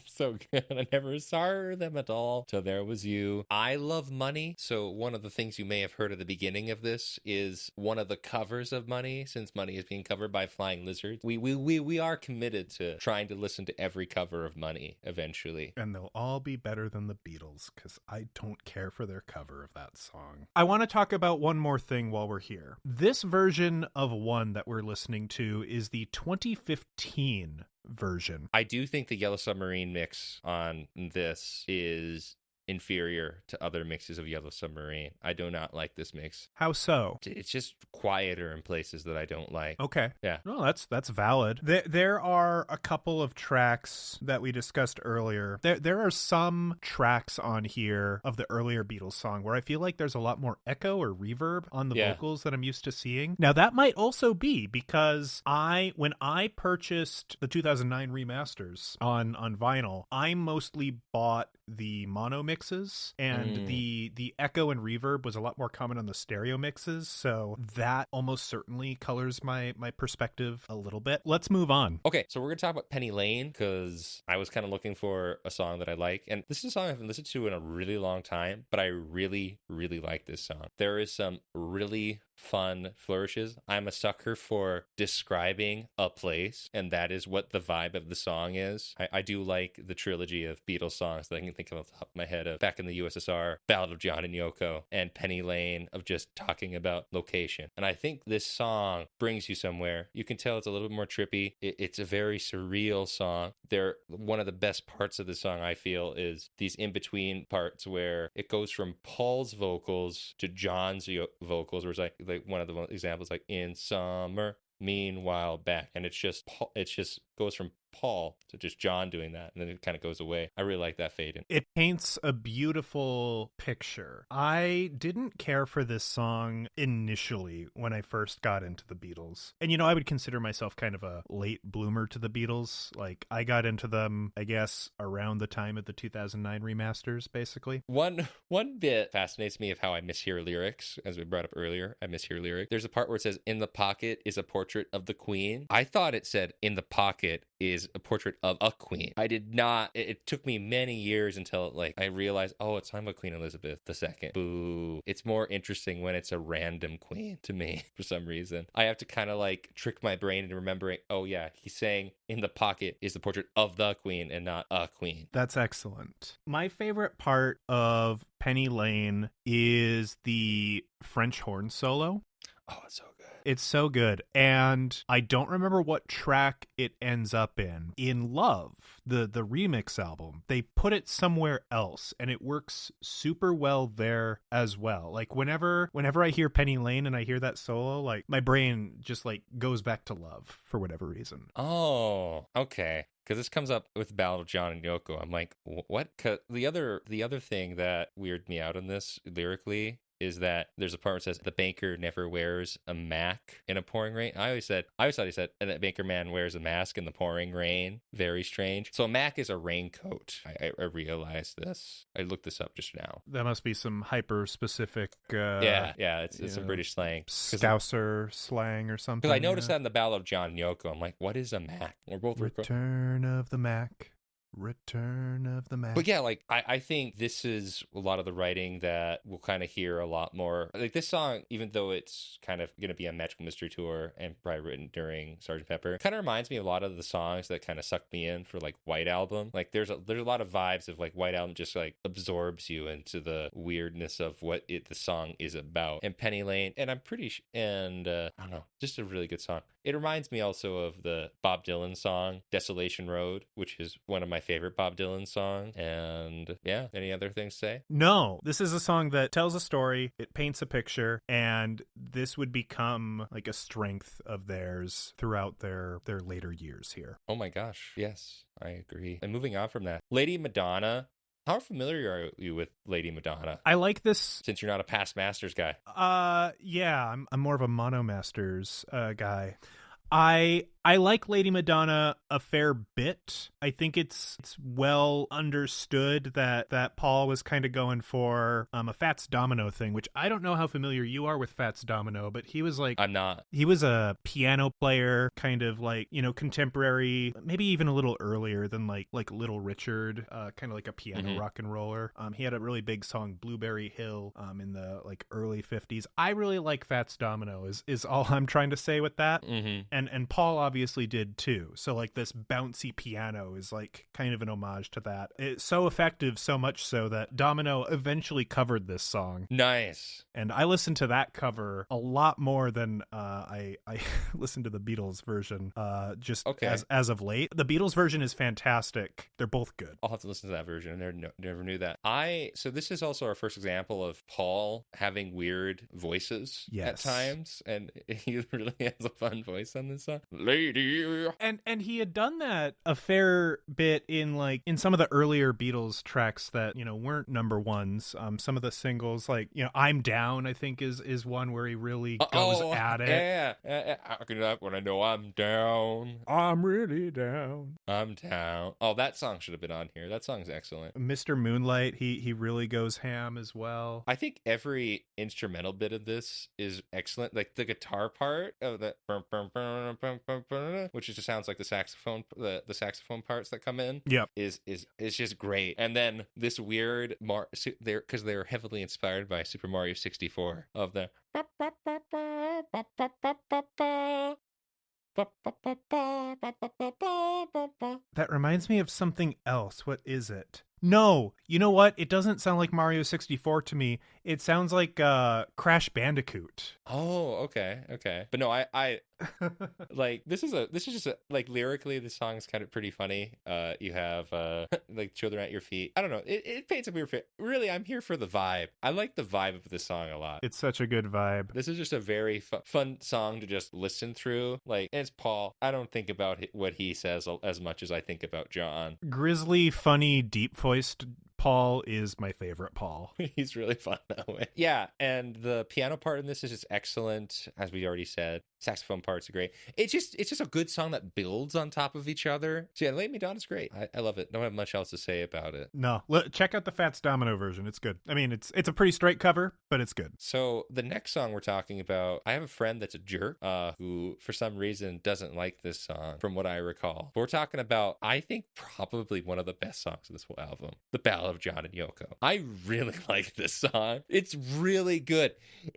Speaker 4: So good. I never saw them at all. Till There Was You. I love Money. So one of the things you may have heard at the beginning of this is one of the covers of Money, since Money is being covered by Flying Lizards. We are committed to trying to listen to every cover of Money eventually.
Speaker 5: And they'll all be better than the Beatles, because I don't care for their cover of that song. I want to talk about one more thing while we're here. This version of One that we're listening to is the 2015 version.
Speaker 4: I do think the Yellow Submarine mix on this is inferior to other mixes of Yellow Submarine. I do not like this mix.
Speaker 5: How so?
Speaker 4: It's just quieter in places that I don't like.
Speaker 5: Okay.
Speaker 4: Yeah.
Speaker 5: No, that's valid. There are a couple of tracks that we discussed earlier. There are some tracks on here of the earlier Beatles song where I feel like there's a lot more echo or reverb on the vocals that I'm used to seeing. Now, that might also be because when I purchased the 2009 remasters on vinyl, I mostly bought the mono mixes, and the echo and reverb was a lot more common on the stereo mixes, so that almost certainly colors my perspective a little bit. Let's move on.
Speaker 4: Okay, so we're gonna talk about Penny Lane, because I was kind of looking for a song that I like, and this is a song I haven't listened to in a really long time, but I really, really like this song. There is some really fun flourishes. I'm a sucker for describing a place, and that is what the vibe of the song is. I do like the trilogy of Beatles songs that I can think of off the top of my head. mindset of back in the USSR, Ballad of John and Yoko, and Penny Lane of just talking about location. And I think this song brings you somewhere. You can tell it's a little bit more trippy. It's a very surreal song. One of the best parts of the song, I feel, is these in-between parts where it goes from Paul's vocals to John's vocals, where it's like one of the examples, like in summer, meanwhile back, and it's just goes from Paul to just John doing that, and then it kind of goes away. I really like that fade in.
Speaker 5: It paints a beautiful picture. I didn't care for this song initially when I first got into the Beatles. And, I would consider myself kind of a late bloomer to the Beatles. Like, I got into them, I guess, around the time of the 2009 remasters, basically.
Speaker 4: One bit fascinates me of how I mishear lyrics, as we brought up earlier. I mishear lyrics. There's a part where it says, "In the pocket is a portrait of the Queen." I thought it said, "In the pocket is a portrait of a queen." I did not. It took me many years until I realized, oh, it's talking about Queen Elizabeth II. Boo. It's more interesting when it's a random queen to me for some reason. I have to kind of trick my brain into remembering, oh yeah, he's saying in the pocket is the portrait of the queen and not a queen.
Speaker 5: That's excellent. My favorite part of Penny Lane is the French horn solo.
Speaker 4: Oh, it's so good.
Speaker 5: It's so good. And I don't remember what track it ends up in. In Love, the remix album, they put it somewhere else, and it works super well there as well. Like whenever I hear Penny Lane and I hear that solo, my brain just goes back to Love for whatever reason.
Speaker 4: Oh, okay. Because this comes up with Ballad of John and Yoko. I'm like, what? 'Cause the other thing that weirded me out in this lyrically is that there's a part where it says the banker never wears a mac in a pouring rain. I always thought he said, and that banker man wears a mask in the pouring rain. Very strange. So a mac is a raincoat. I realized this. I looked this up just now.
Speaker 5: That must be some hyper specific.
Speaker 4: Yeah. It's a British slang.
Speaker 5: Scouser slang or something.
Speaker 4: Because I noticed that in the Ballad of John and Yoko. I'm like, what is a mac? We're both
Speaker 5: Return of the Mac. Return of the Mac.
Speaker 4: But yeah, I think this is a lot of the writing that we'll kind of hear a lot more. This song, even though it's kind of going to be a Magical Mystery Tour and probably written during Sgt. Pepper, kind of reminds me of a lot of the songs that kind of sucked me in for White Album. There's a lot of vibes of White Album just absorbs you into the weirdness of what the song is about. And Penny Lane, and I don't know, just a really good song. It reminds me also of the Bob Dylan song Desolation Road, which is one of my favorite Bob Dylan songs. And yeah, any other things to say?
Speaker 5: No, this is a song that tells a story, it paints a picture, and this would become a strength of theirs throughout their later years here.
Speaker 4: Oh my gosh, yes, I agree. And moving on from that, Lady Madonna. How familiar are you with Lady Madonna?
Speaker 5: I like this.
Speaker 4: Since you're not a Past Masters guy.
Speaker 5: Yeah, I'm more of a Mono Masters guy. I like Lady Madonna a fair bit. I think it's well understood that Paul was kind of going for a Fats Domino thing, which I don't know how familiar you are with Fats Domino, but he was
Speaker 4: I'm not.
Speaker 5: He was a piano player, kind of contemporary, maybe even a little earlier than like Little Richard, kind of like a piano rock and roller. He had a really big song, Blueberry Hill, in the early 50s. I really like Fats Domino is all I'm trying to say with that. And Paul obviously did too. So this bouncy piano is kind of an homage to that. It's so effective, so much so that Domino eventually covered this song.
Speaker 4: Nice.
Speaker 5: And I listened to that cover a lot more than I listened to the Beatles version as of late. The Beatles version is fantastic. They're both good.
Speaker 4: I'll have to listen to that version. I never knew that. So this is also our first example of Paul having weird voices at times. And he really has a fun voice on this song. Lady.
Speaker 5: And he had done that a fair bit in some of the earlier Beatles tracks that weren't number ones. Some of the singles I'm Down, I think is one where he really goes at it.
Speaker 4: Yeah. I can do that when I know I'm down.
Speaker 5: I'm really down.
Speaker 4: I'm down. Oh, that song should have been on here. That song's excellent.
Speaker 5: Mr. Moonlight, he really goes ham as well.
Speaker 4: I think every instrumental bit of this is excellent. The guitar part of that, which just sounds like the saxophone, the saxophone parts that come in.
Speaker 5: Yep.
Speaker 4: is just great. And then this weird because they're heavily inspired by Super Mario 64 of the
Speaker 5: that reminds me of something else. What is it? No, you know what? It doesn't sound like Mario 64 to me. It sounds like Crash Bandicoot.
Speaker 4: Oh, okay. But no, I like this is just like lyrically the song is kind of pretty funny. You have like children at your feet. I don't know. It paints a weird fit. Really, I'm here for the vibe. I like the vibe of this song a lot.
Speaker 5: It's such a good vibe.
Speaker 4: This is just a very fun song to just listen through. Like, it's Paul. I don't think about what he says as much as I think about John.
Speaker 5: Grizzly, funny, deep-voiced Paul is my favorite Paul.
Speaker 4: He's really fun that way. Yeah, and the piano part in this is just excellent, as we already said. Saxophone parts are great. It's just a good song that builds on top of each other. So yeah, Lay Me Down is great. I love it. Don't have much else to say about it.
Speaker 5: No, check out the Fats Domino version. It's good. I mean, it's a pretty straight cover, but it's good.
Speaker 4: So the next song we're talking about, I have a friend that's a jerk who, for some reason, doesn't like this song, from what I recall. But we're talking about, I think, probably one of the best songs of this whole album, The Ballad of John and Yoko. I really like this song. It's really good.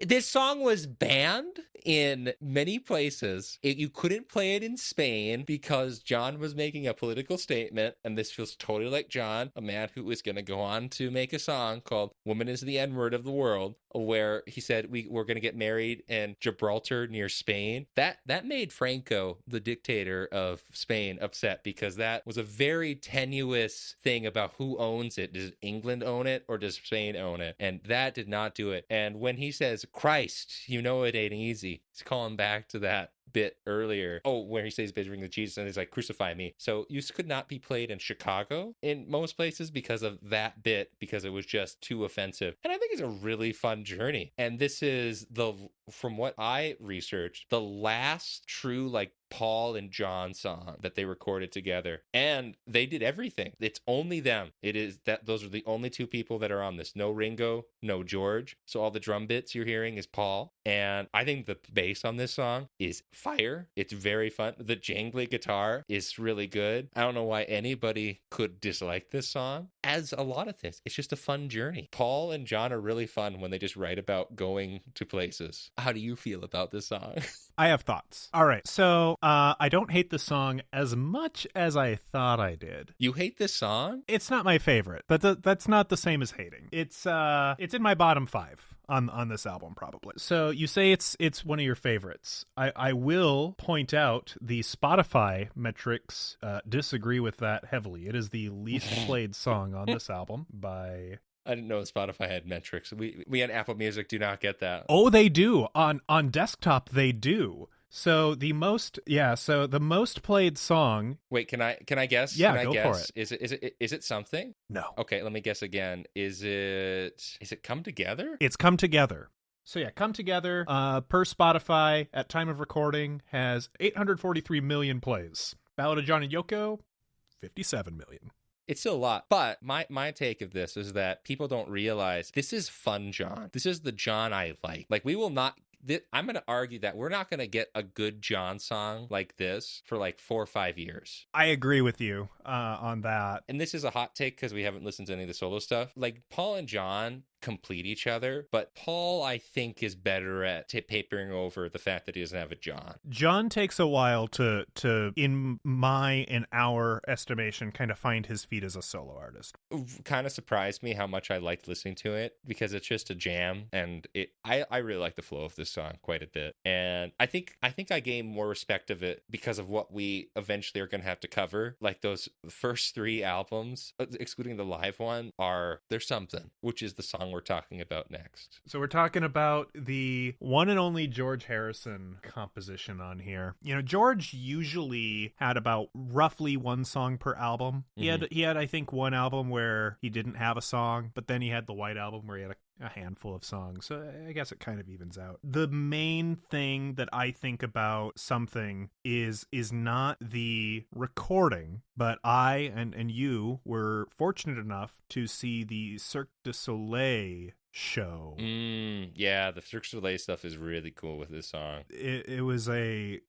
Speaker 4: This song was banned in many places. You couldn't play it in Spain because John was making a political statement, and this feels totally like John, a man who is going to go on to make a song called Woman is the N-Word of the World, where he said we're going to get married in Gibraltar near Spain. That made Franco, the dictator of Spain, upset because that was a very tenuous thing about who owns it. Does England own it or does Spain own it? And that did not do it. And when he says, Christ, you know it ain't easy, he's calling back to that bit earlier. Oh, where he says bring the Jesus and he's like, crucify me. So you could not be played in Chicago in most places because of that bit, because it was just too offensive. And I think it's a really fun journey. And this is from what I researched, the last true like Paul and John song that they recorded together, and they did everything. It's only them. Those are the only two people that are on this. No Ringo, no George. So all the drum bits you're hearing is Paul. And I think the bass on this song is fire. It's very fun. The jangly guitar is really good. I don't know why anybody could dislike this song. As a lot of things, it's just a fun journey. Paul and John are really fun when they just write about going to places. How do you feel about this song?
Speaker 5: I have thoughts. All right, so I don't hate the song as much as I thought I did.
Speaker 4: You hate this song?
Speaker 5: It's not my favorite, but that's not the same as hating. It's in my bottom 5 on this album, probably. So you say it's one of your favorites. I will point out the Spotify metrics disagree with that heavily. It is the least played song on this album by...
Speaker 4: I didn't know Spotify had metrics. We on Apple Music do not get that.
Speaker 5: Oh, they do. On desktop, they do. So the most played song.
Speaker 4: Wait, can I guess?
Speaker 5: Yeah,
Speaker 4: can I
Speaker 5: go
Speaker 4: guess?
Speaker 5: for
Speaker 4: it. Is it something?
Speaker 5: No.
Speaker 4: Okay, let me guess again. Is it Come Together?
Speaker 5: It's Come Together. So yeah, Come Together, per Spotify at time of recording, has 843 million plays. Ballad of John and Yoko, 57 million.
Speaker 4: It's still a lot. But my take of this is that people don't realize this is fun John. This is the John I like. Like, we will not... I'm going to argue that we're not going to get a good John song like this for like 4 or 5 years.
Speaker 5: I agree with you on that.
Speaker 4: And this is a hot take because we haven't listened to any of the solo stuff. Like, Paul and John complete each other, but Paul, I think, is better at papering over the fact that he doesn't have a John.
Speaker 5: John takes a while to in my and our estimation, kind of find his feet as a solo artist.
Speaker 4: Kind of surprised me how much I liked listening to it, because it's just a jam, and I really like the flow of this song quite a bit. And I think I gained more respect of it because of what we eventually are going to have to cover. Like, those first 3 albums, excluding the live one, there's something, which is the song we're talking about next.
Speaker 5: So we're talking about the one and only George Harrison composition on here. You know, George usually had about roughly 1 song per album.
Speaker 4: Mm-hmm.
Speaker 5: He had I think 1 album where he didn't have a song, but then he had the White Album where he had a handful of songs. So I guess it kind of evens out. The main thing that I think about something is not the recording, but I and you were fortunate enough to see the Cirque du Soleil show.
Speaker 4: Yeah, the Cirque du Soleil stuff is really cool with this song.
Speaker 5: It was a,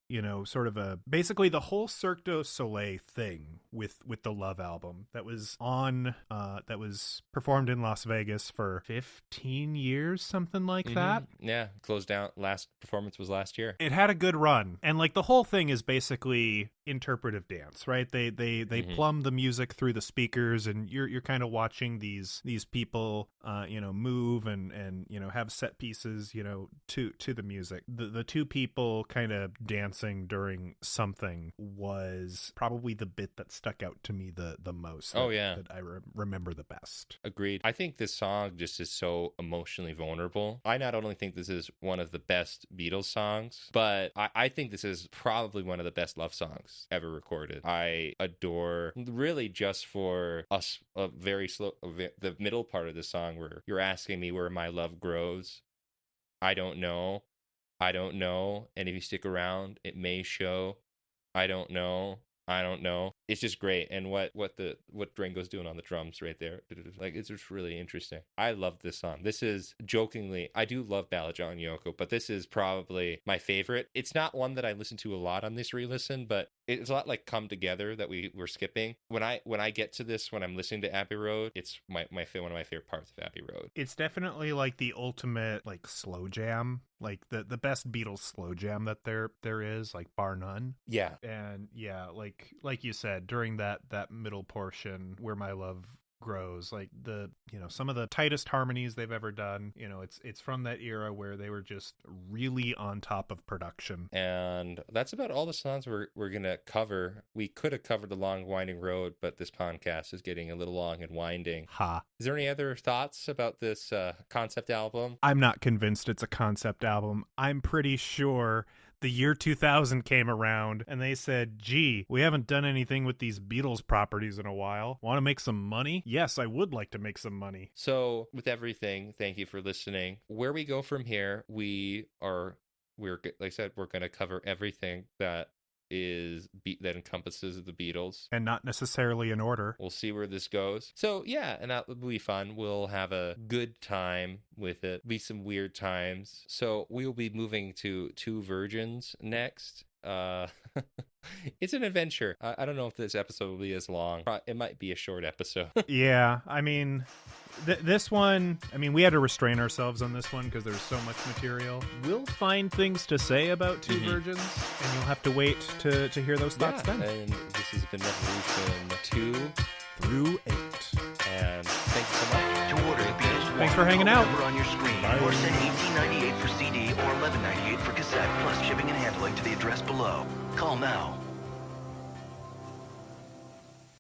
Speaker 5: sort of basically the whole Cirque du Soleil thing with the Love album that was that was performed in Las Vegas for 15 years, something like that.
Speaker 4: Yeah, closed down. Last performance was last year.
Speaker 5: It had a good run. And like the whole thing is basically interpretive dance, right? They plumb the music through the speakers, and you're kind of watching these people move and have set pieces to the music. The two people kind of dancing during something was probably the bit that stuck out to me the most. That I remember the best.
Speaker 4: Agreed. I think this song just is so emotionally vulnerable. I not only think this is one of the best Beatles songs, but I think this is probably one of the best love songs ever recorded. I adore, really just for us, a very slow, the middle part of the song where you're asking me where my love grows. I don't know. And if you stick around, it may show. I don't know. It's just great. And what Ringo's doing on the drums right there, like, it's just really interesting. I love this song. This is, jokingly, I do love Ballad John Yoko, but this is probably my favorite. It's not one that I listen to a lot on this re-listen, but it's a lot like Come Together that we're skipping. When I get to this, when I'm listening to Abbey Road, it's one of my favorite parts of Abbey Road.
Speaker 5: It's definitely like the ultimate like slow jam, like the best Beatles slow jam that there is, like bar none.
Speaker 4: Yeah.
Speaker 5: And yeah, like you said, during that middle portion where my love grows, like the some of the tightest harmonies they've ever done, it's from that era where they were just really on top of production.
Speaker 4: And that's about all the songs we're gonna cover. We could have covered The Long Winding Road, but this podcast is getting a little long and winding. Is there any other thoughts about this concept album?
Speaker 5: I'm not convinced it's a concept album. I'm pretty sure the year 2000 came around and they said, gee, we haven't done anything with these Beatles properties in a while. Want to make some money? Yes, I would like to make some money.
Speaker 4: So with everything, thank you for listening. Where we go from here, we're like I said, we're going to cover everything that encompasses the Beatles,
Speaker 5: and not necessarily in order.
Speaker 4: We'll see where this goes. So yeah, and that will be fun. We'll have a good time with it. Be some weird times. So we will be moving to Two Virgins next. It's an adventure. I don't know if this episode will be as long. It might be a short episode.
Speaker 5: Yeah, I mean, this one, we had to restrain ourselves on this one because there's so much material. We'll find things to say about Two Virgins, and you'll have to wait to hear those thoughts then.
Speaker 4: And this has been Revolution 2
Speaker 5: through 8.
Speaker 4: And thank you so much.
Speaker 6: To order the Beatles,
Speaker 5: thanks for hanging out.
Speaker 6: On your screen, or send $18.98 for CD or $11.98 for cassette, plus shipping and handling to the address below. Call now.